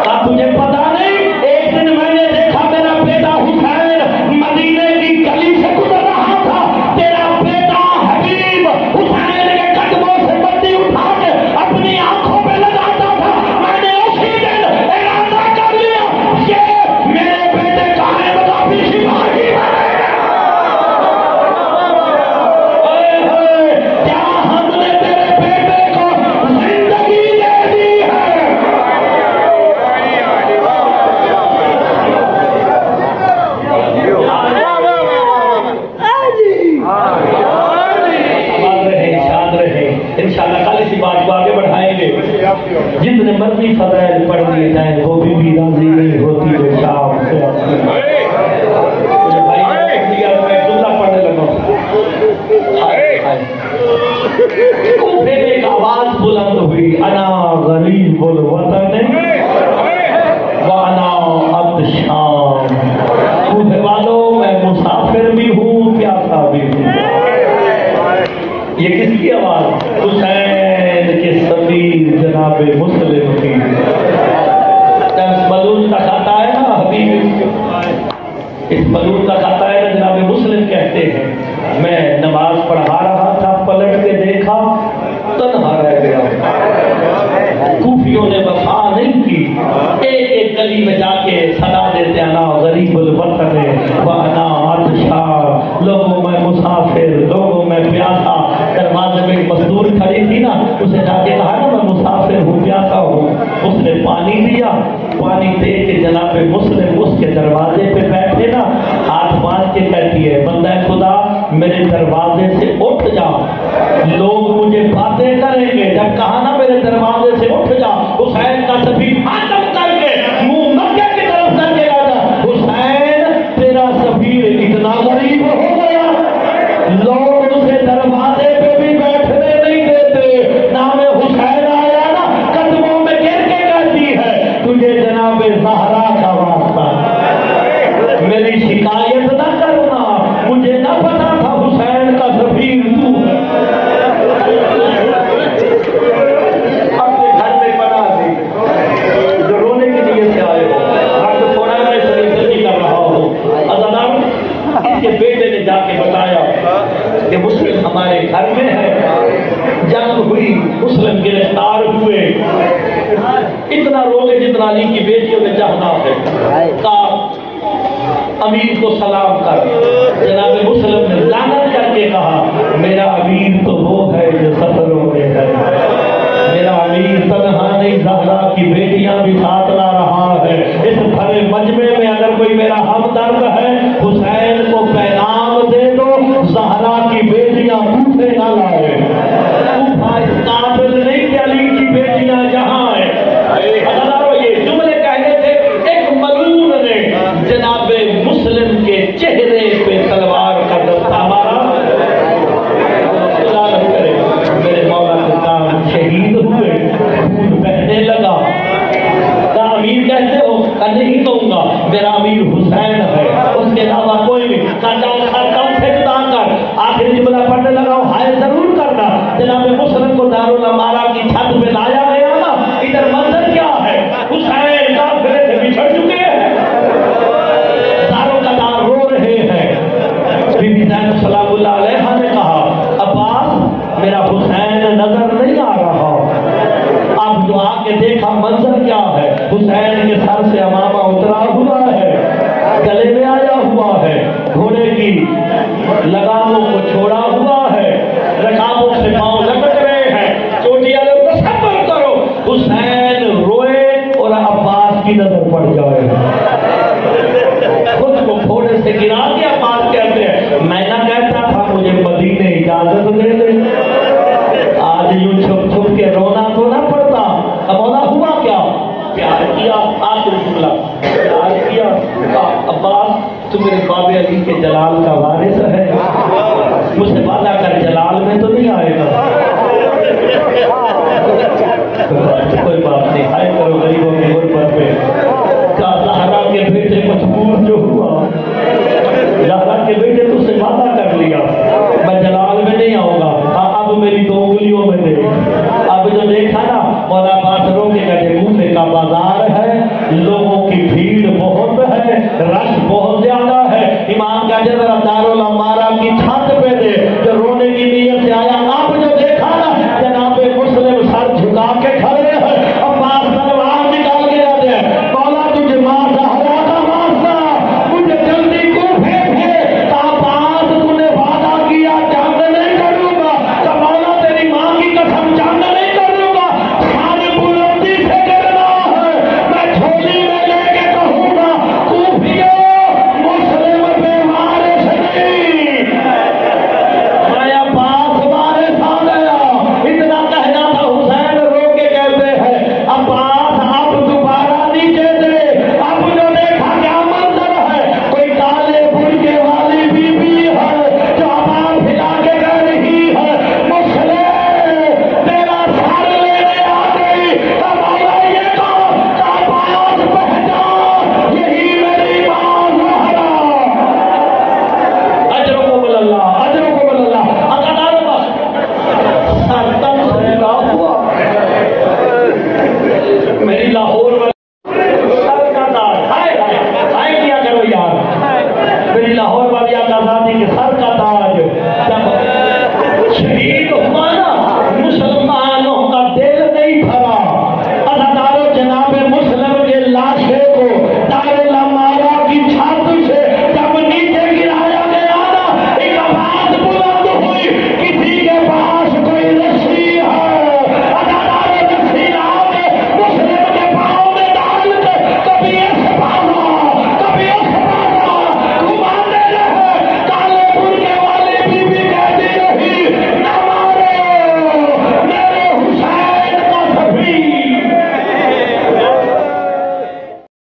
کہا تجھے پتا نہیں ایک دن میں نے دیکھا میرا بیٹا حسین مدینے کی گلی سے گزر رہا تھا، تیرا بیٹا حبیب حسین کے قدموں سے مٹی اٹھا کے اپنی آنکھوں پہ لگاتا تھا، میں نے اسی دن ارادہ کر لیا کہ میرے بیٹے کا مذہبی سپاہی ہے۔ کیا ہم نے تیرے بیٹے کو زندگی دے دی ہے؟ شاد رہے انشاءاللہ کل اسی بات کو آگے بڑھائیں گے۔ جتنے مرضی فضائل پڑھ دیے جائیں وہ بھی راضی نہیں ہوتی جو شام سے پڑھنے لگا۔ کوفے میں ایک آواز بلند ہوئی انا غریب الوطن وانا عطشان، کوفے والوں میں مسافر بھی ہوں پیاسا بھی ہوں۔ یہ کس کی آواز؟ حسین کے سفیر جناب مسلم کی۔ اس ملول کا کھاتا ہے نا حبیب، اس ملول کا کھاتا ہے نا جناب مسلم کہتے ہیں میں نماز پڑھا رہا تھا، پلٹ کے دیکھا تنہا رہ گیا۔ کوفیوں نے وفا نہیں کی، ایک ایک گلی میں جا کے صدا دیتے انا غریب الوطن وانا عطشان، لوگوں میں مسافر، لوگوں میں پیاسا۔ دروازے میں ایک مزدور کھڑی تھی نا، اسے جا کے کہا نا میں مسافر ہوں پیاسا ہوں، اس نے پانی دیا، پانی دے کے جناب مسلم اس کے دروازے پہ بیٹھے نا، ہاتھ باندھ کے کہتی ہے بندہ خدا میرے دروازے سے اٹھ جا، لوگ مجھے باتیں کریں گے۔ جب کہا نا میرے دروازے سے اٹھ جا، حسین کا سفیر ختم کر کے منہ مکے کی طرف کر کے آتا، حسین تیرا سفیر اتنا غریب ہو گیا لوگ اسے دروازے پہ بھی بیٹھنے نہیں دیتے، نام حسین آیا نا قدموں میں گر کے کہتی ہے تجھے جناب زہرا کا واسطہ میری شکایت نہ کرنا، مجھے نہ پتا تھا حسین کا سفیر تو گے جتنا علی کی بیٹیوں نے چاہنا ہے. کہا امیر کو سلام کر. جناب مسلم نے لعنت کر کے کہا میرا امیر تو وہ ہے جو سفروں میں ہے. میرا امیر تنہا نہیں، زہرا کی بیٹیاں بھی ساتھ لا رہا ہے. اس بھرے مجمع میں اگر کوئی میرا ہمدرد ہے حسین کو پیغام دے دو زہرا کی بیٹیاں بوٹے نہ لائے. اس قابل نہیں کہ علی کی بیٹیاں جہاں ہیں. ہزاروں یہ جملے کہنے تھے. ایک ملعون نے جناب مسلم کے چہرے پہ تلوار کا دستہ مارا. خدا نہ کرے میرے مولا کے کام شہید ہوئے، خون بہنے لگا. کہا امیر کہتے ہو؟ کہا نہیں کہوں گا، میرا امیر حسین ہے، اس کے علاوہ کوئی نہیں. کہا جاؤ کم سے کر. آخر جملہ پڑھنے لگا ہائے ضرور کرنا. جناب مسلم کو دارالامارا کی چھت پہ لایا گیا نا. ادھر منظر کیا ہے؟ حسین کافرے سے بچھڑ چکے ہیں، داروں کا دار رو رہے ہیں. بی بی زینب سلام اللہ علیہ نے کہا عباس میرا حسین نظر نہیں آ رہا. اب جو آ کے دیکھا منظر کیا ہے؟ حسین کے سر سے امامہ اترا ہوا ہے، گلے میں آیا ہوا ہے، گھوڑے کی لگاموں کو چھوڑا ہوا ہے، رکابوں سے پاؤں لپٹ رہے ہیں. چوٹی والے تصور کرو حسین روئے اور عباس کی نظر پڑ جائے. خود کو گھوڑے سے گرا کے عباس کہتے ہیں میں نہ کہتا تھا مجھے مدینے اجازت دے دے. آج یوں چھپ چھپ کے رونا تو نہ پڑتا. اب ہونا ہوا کیا؟ پیار کیا. آخر جملہ پیار کیا. عباس تو میرے باب علی کے جلال کا وارث ہے، مجھ سے وعدہ